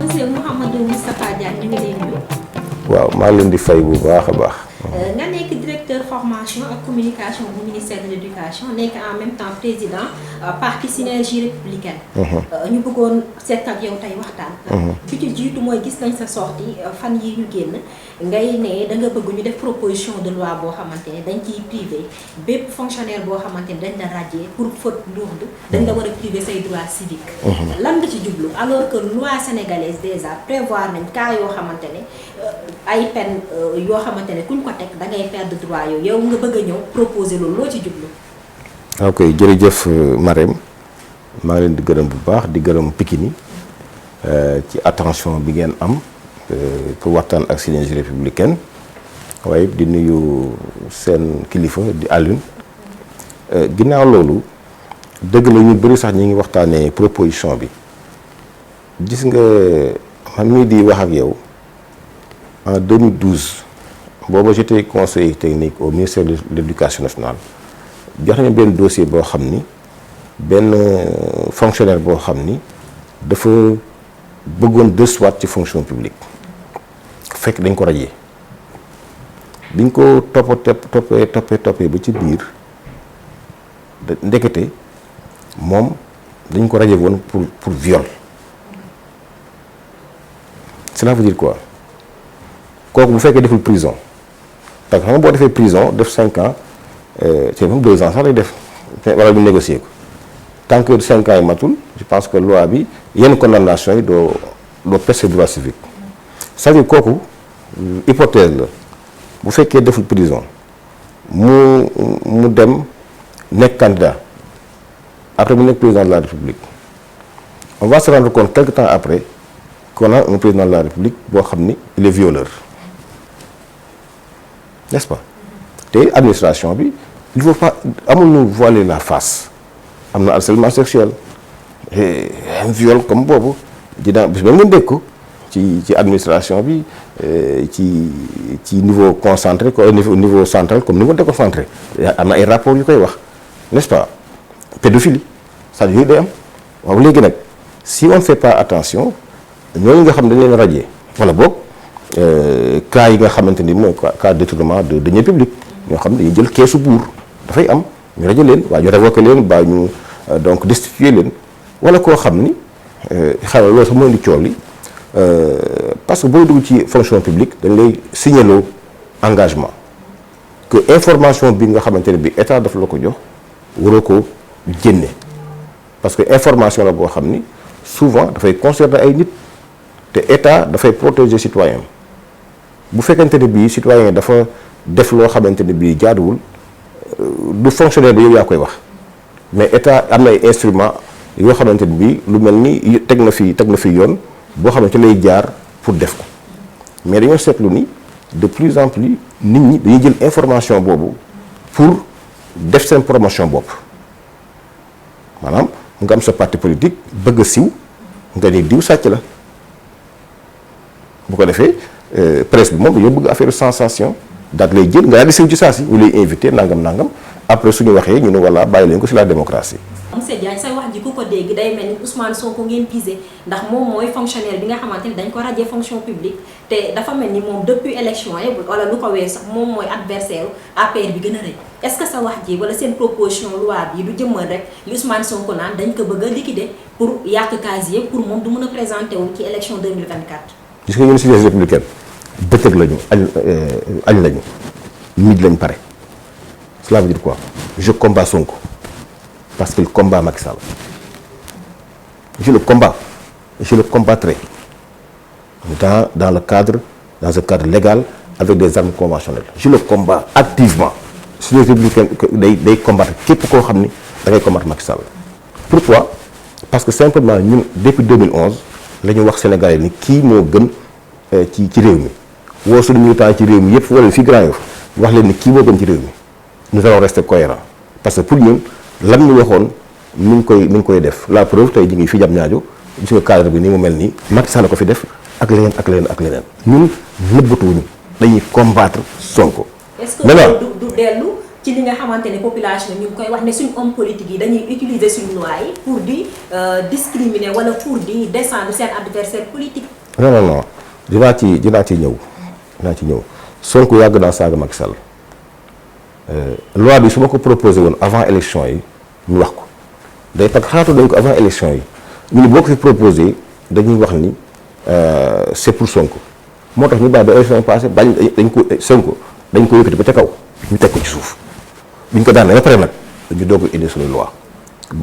monsieur Mouhamadou Moustapha Diagne ñu ngi lay nuyu. waaw maa ngi leen di fay bu baax a baax. nga nekk directeur formation ak communication bu ministère de l'éducation nekk en même temps président parti synergie républicaine. ñu bëggoon seet ak yow tey waxtaan. fi ci jiitu mooy gis nañ sa sortie fan yi ñu génn ngay ne da nga bëgg ñu def proposition de loi boo xamante ne dañ ciy privé bépp fonctionnaire boo xamante ne dañ la radier pour faute lourde dañ la war a privé say droits civiques. lan nga ci jublu alors que loi sénégalaise déjà prévoir nañ cas yoo xamante ne ay peine yoo xamante ne kuñ ko teg da ngay perdre droit yooyu yow nga bëgg a ñëw proposer loolu loo ci jublu. ok jërëjëf Marème maa ngi leen di gërëm bu baax di gërëm Pikini ci attention bi ngeen am pour waxtaan ak synergie républicaine waaye di nuyu seen kilifa di Alioune ginnaaw loolu dëgg la ñu bëri sax ñi ngi waxtaanee proposition bi gis nga man mii di wax ak yow en 2012 booba j'étais conseiller technique au ministère de l'éducation nationale jox nañu benn dossier boo xam ni benn fonctionnaire boo xam ni dafa bëggoon desuwaat ci fonction publique fekk dañ ko rajee biñ ko toppee ba ci biir ndekete moom dañ ko rajee woon pour viol. Cela veut dire quoi kooku bu fekkee deful prison parce que xam nga boo defee prison def 5 ans c'est même 2 ans sax lay def wala ñu négocier ko tant que 5 ans yi matul je pense que loi bi yenn condamnation yi doo perdre droit civique c'est-à-dire kooku hypothèse la bu fekkee deful prison mu dem nekk candidat après mu nekk président de la République on va se rendre compte quelque temps après qu'on a un président de la République boo xam ni il est violeur n'est-ce pas te administration bi il faut pas amul ñu voiler la face am na harcèlement sexuel et un viol comme boobu dina bis ba ngeen dégg ko ci administration bi ci niveau concentré ko niveau central comme niveau déconcentré am na ay rapports yu koy wax n'est-ce pas pédophilie c'est-à-dire yooyu day am waaw léegi nag si on ne fait pas attention ñooñu nga xam ne dañ leen radier wala boog cas yi nga xamante ni mooy cas détournement de deniers publics ñoo xam ne dañuy jël keesu buur dafay am ñu radier leen waa ñu révoquer leen ba ñu donc destituer leen wala koo xam ni xanaa loolu sax moo indi coow li parce que booy dugg ci fonction publique dañ lay signaloo engagement que information bi nga xamante ne bi état daf la ko jox waroo ko génne parce que information la boo xam ni souvent dafay concerner ay nit te état dafay protéger citoyen bu fekkente ne bii citoyen dafa def loo xamante ne bii jaaduwul du fonctionnaire bi yow yaa koy wax mais état am na ay instruments yoo xamante ne bii lu mel ni teg na fi yoon boo xamante lay jaar pour def ko mais dañoo seetlu ni de plus en plus nit ñi dañuy jël information boobu pour def seen promotion bopp maanaam nga am sa parti politique bëgg a siw nga ni diw sàcc la bu ko defee presse bi moom dañoo bëgg affaire sensation daal lay jël nga daal di siw ci saa si ñu lay invité nangam après suñu waxee ñu ne voilà bàyyi leen ko ci la démocratie. monsieur Diagne sa wax ji ku ko dégg day mel ni Ousmane Sonko ngeen visé ndax moom mooy fonctionnaire bi nga xamante ni dañ ko radier fonction publique te dafa mel ni moom depuis élection yi wala lu ko wees sax moom mooy adversaire APR bi gën a rëy est-ce que sa wax ji wala seen proposition loi bi du jëmmal rek li Ousmane Sonko naan dañ ko bëgg a liquider pour yàq casier pour moom du mën a présenter wu ci élection 2024. gis nga ñun synergie républicaine bëccëg lañu añ lañu midi lañ pare cela veut dire quoi je combats Sonko parce qu'il combat Macky Sall je le combattrai dans un cadre légal avec des armes conventionnelles je le combats activement synergie républicaine day combattre képp koo xam ni da ngay combattre Macky Sall Pourquoi? Parce que simplement ñun depuis 2011 la ñu wax Sénégalais ni kii moo gën ci réew mi woo suñu militant ci réew mi yëpp wala fii Grand Yoff wax leen ni kii moo gën ci réew mi nous allons rester cohérents parce que pour ñun lan ñu waxoon ni ngi koy def la preuve tey ji ngi fi jam ñaajo gis nga cadre bi ni mu mel nii Macky Sall ko fi def ak leneen ak leneen ak leneen ñun nëbbatuwuñu dañuy combattre Sonko. est-ce que du dellu ci li nga xamante ne population ñu ngi koy wax ne suñu homme politique yi dañuy utiliser suñu loi yi pour di discriminer wala pour di descendre seen adversaire politique. non dinaa ci ñëw Sonko yàgg naa saaga Macky Sall loi bi su ma ko proposé woon avant élection yi ñu wax ko day parce que xalaatu dañ ko avant élection yi ñu ni boo ko fi proposé dañuy wax ni c'est pour Sonko moo tax ñu bàyyi ba élection yi passé bañ dañ ko Sonko dañ ko yëkkati ba ca kaw ñu teg ko ci suuf bu ñu ko daanee ba pare nag dañu doog a indi suñu loi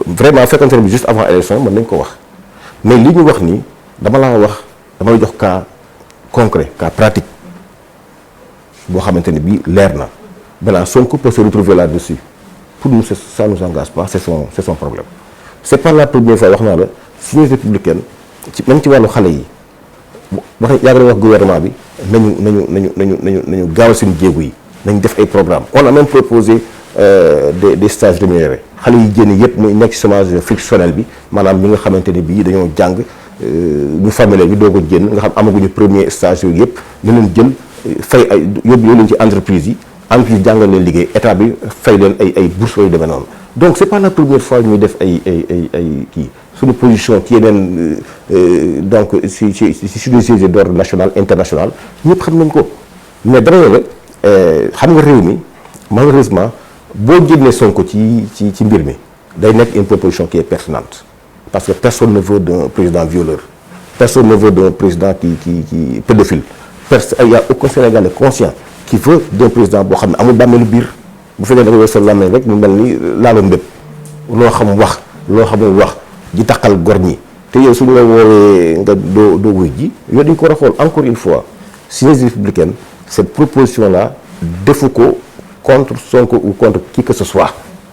vraiment fekkante ne bi juste avant élection mën nañ ko wax mais li ñu wax nii dama la jox cas concret cas pratique boo xamante ni bii leer na maintenant Sonko peut se retrouver là-dessus pour nous ça nous engage pas c'est son problème c'est pas la première fois wax naa la suñu républicaine même ci wàllu xale yi wax yàgg na wax gouvernement bi nañu gaawal seen jéego yi nañu def ay programmes on a même proposé des stages rémunérés xale yi génn yëpp muy nekk ci chômage frictionnel bi maanaam ñi nga xamante ni bii dañoo jàng ñu formé leen ñu doog a génn nga xam amaguñu premier stage yooyu yëpp na leen jël fay ay yóbbu leen ci entreprise yi entreprise jàngal leen liggéey état bi fay leen ay bourses yu demee noonu donc c'est pas la première fois ñuy def ay kii suñu position ci yeneen donc si suñu sujet d'ordre national international ñëpp xam nañ ko mais dama ne la xam nga réew mi malheureusement boo génnee Sonko ci mbir mi day nekk une proposition qui est pertinente parce que personne ne veut d'un président violeur personne ne veut d'un président qui pédophile il y a aucun Sénégalais conscient qui veut d'un président boo xam ne amul bàmmeelu biir bu fekkee da nga weesoo làmmee rek mu mel ni laaloon bépp loo xam wax loo xamul wax di taqal gor ñi te yow suñu la woowee nga doo wuy ji yow dañu ko war a xool encore une fois synergie républicaine cette proposition là defu ko contre Sonko ou contre qui que ce soit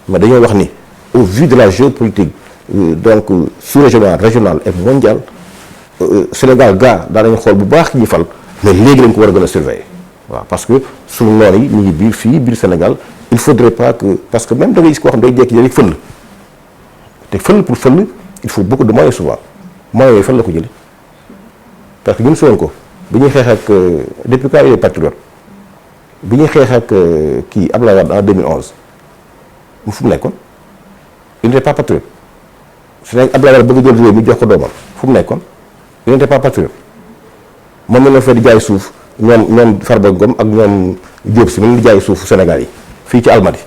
mais dañoo wax ni au vu de la géopolitique donc sous-régional régional et mondial Sénégal gaa daa nañu xool bu baax ñi fal mais léegi lañ ko war a gën a surveiller waaw parce que suñu noon yi ñu ngi biir Sénégal il faudrait pas que parce que même da ngay gis koo xam day jekki rek fël te fël pour fël il faut beaucoup de moyens souvent moyens yooyu fan la ko jëlee parce que ñun Sonko bi ñuy xeex ak depuis quand il est patriote bi ñuy xeex ak kii Abdoulaye Wade en 2011 mu fu mu nekkoon il n'était pas patriote su nekk Abdoulaye Wade bëgg jël réew mi jox ko doomam fu mu nekkoon il n'était pas patriote moom la ñu fay di jaay suuf ñoom Farba Ngom ak ñoom Diop si mën di jaay suufu Sénégal yi fii ci Almadi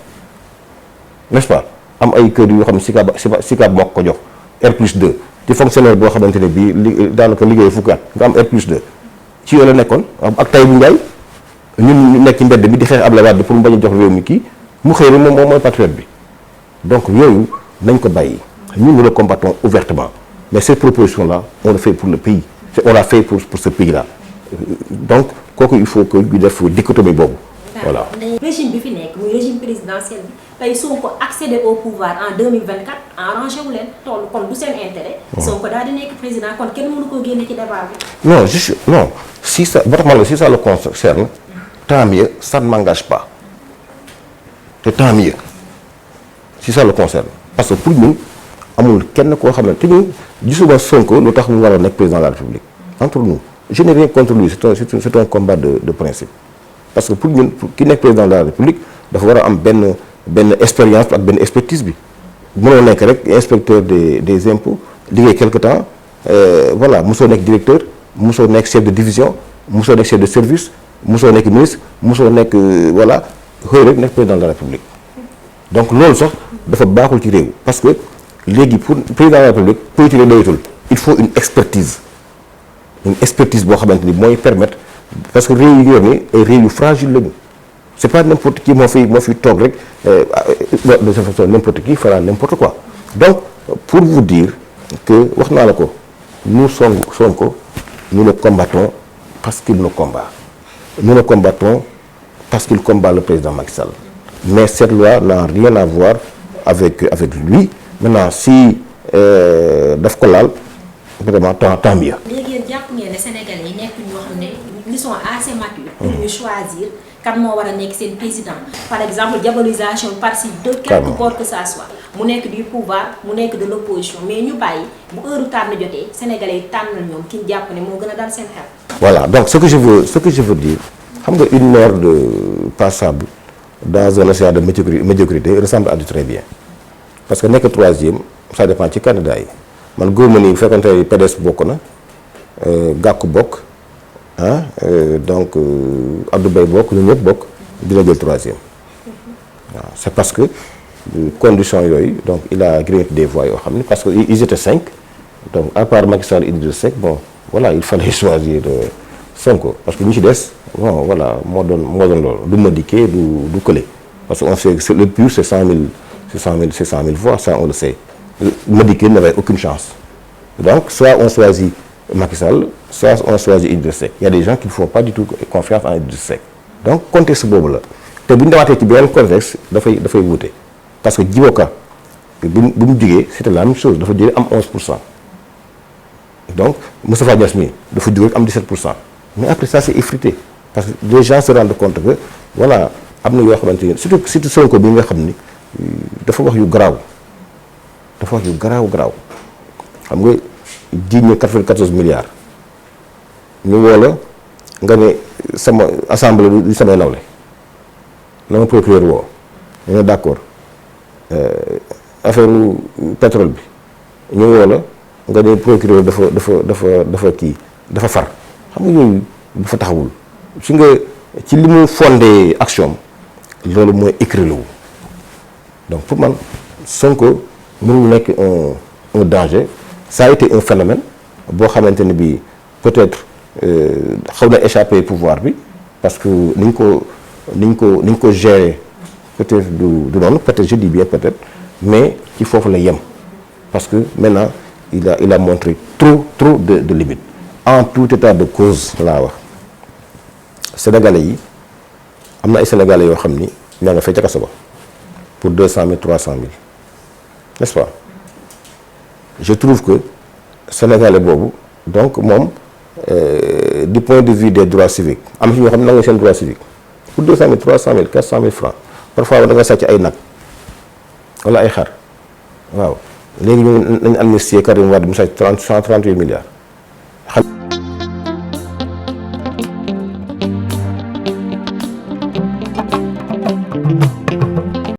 n'est-ce pas am ay kër yoo xam ne Sicap moo ko jox R+2 ci fonctionnaire boo xamante ne bii daanaka liggéey fukki at nga am R+2 ci yow la nekkoon ak tay bu Njaay ñun ñu nekk ci mbedd mi di xeex Abdoulaye Wade pour mu bañ a jox réew mi kii mu xëy na moom mooy patriote bi donc yooyu nañ ko bàyyi ñun nous le combattons ouvertement mais cette proposition là on le fait pour le pays on l'a fait pour ce pays là donc kooku il faut que ñu def dichotomie boobu voilà. régime bi fi nekk muy régime présidentiel bi tey Sonko accéder au pouvoir en 2024 arrangé wu leen toll kon du seen intérêt. Sonko daal di nekk président kon kenn mënu ko génne ci débat bi. non si ça si ça le concerne tant mieux ça ne m'engage pas te tant mieux si ça le concerne parce que pour ñun amul kenn koo xam ne te ñun gisuma Sonko lu tax mu war a nekk président de la République entre nous je n'ai rien contre lui c'est un combat de principe parce que pour ñun ki nekk président de la République dafa war a am benn expérience ak benn expertise bi mënoo nekk rek inspecteur des impôts liggéey quelque temps voilà mosoo nekk directeur mosoo nekk chef de division mosoo nekk chef de service mosoo nekk ministre mosoo nekk voilà xëy rek nekk président de la République donc loolu sax dafa baaxul ci réew parce que léegi pour président de la République politique la doyatul il faut une expertise boo xamante ni mooy permettre parce que réew yi yor ni ay réew yu fragile lañu c'est pas n'importe qui moo fi toog rek de cette façon n'importe qui fera n'importe quoi donc pour vous dire que wax naa la ko nous Sonko nous le combattons parce qu'il nous combat nous le combattons parce qu'il combat le président Macky Sall mais cette loi n'a rien à voir avec lui maintenant si daf ko laal vraiment tant mieux. léegi yéen jàpp ngeen ne Sénégalais yi nekk ñoo xam ne ils sont assez matures pour ñu choisir kan moo war a nekk seen président par exemple diabolisation par-ci de quelque bord que ça soit mu nekk du pouvoir mu nekk de l'opposition mais ñu bàyyi bu heure tànn jotee Sénégalais yi tànnal ñoom ki ñu jàpp ne moo gën a dal seen xel. Voilà, donc ce que je veux dire xam nga une mer de passable dans un océan de médiocrité ressemble à du très bien parce que nekk troisième ça dépend ci candidat yi man góob ma ni bu fekkoon ne PDS bokk na Gakou bokk donc Abdou Mbaye bokk ñun ñëpp bokk dina jël troisième waaw c'est parce que condition yooyu donc il a grillé des voix yoo xam ne parce que ils étaient 5 donc à part Macky Sall Idrissa Seck bon voilà il fallait choisir Sonko parce que ñu ci des bon voilà moo doon loolu du Madické du Kële parce que on sait que le pur c'est 100 000 voix ça on le sait Madické n'avait aucune chance donc soit on choisit Macky Sall soit on choisit Idrissa Seck il y a des gens qui ne font pas du tout confiance en Idrissa Seck donc contexte boobu la te bu ñu dawaatee ci beneen contexte dafay wuute parce que Djibo Ka bu mu jugee c'était la même chose dafa jëlee am 11%. donc Moustapha Niasse mi dafa jóg rek am 17% mais après ça c'est effrité parce que les gens se rendent compte que voilà am na yoo xamante ne surtout Sonko bi nga xam ni dafa wax yu garaaw xam nga jiiñ ñu 94 milliards ñu woo la nga ne sama assemblée du samay nawle la ma procureur woo ñu ne d'accord affaire pétrole bi ñu woo la nga ne procureur dafa far xam nga yooyu dafa taxawul si nga ci li mu fondé action loolu mooy écrit la wu donc pour man Sonko mënul nekk un danger ça a été un phénomène boo xamante ne bi peut-être xaw na échappé pouvoir bi parce que ni ñu ko gérer peut-être du noonu peut-être je dis bien peut-être mais ci foofu la yem parce que maintenant il a montré trop de limites en tout état de cause laa wax sénégalais yi am na ay sénégalais yoo xam ni ñaa nga fay ca kaso ba pour 200 000 300 000 n'est-ce pas je trouve que sénégalais boobu donc moom du point de vue des droits civiques am na ci ñoo xam ne nangu seen droit civique pour 200 000 300 000 400 000 francs parfois da nga sàcc ay nag wala ay xar waaw léegi ñu nañu amnistier Karim Wade mu sàcc 138 milliards xam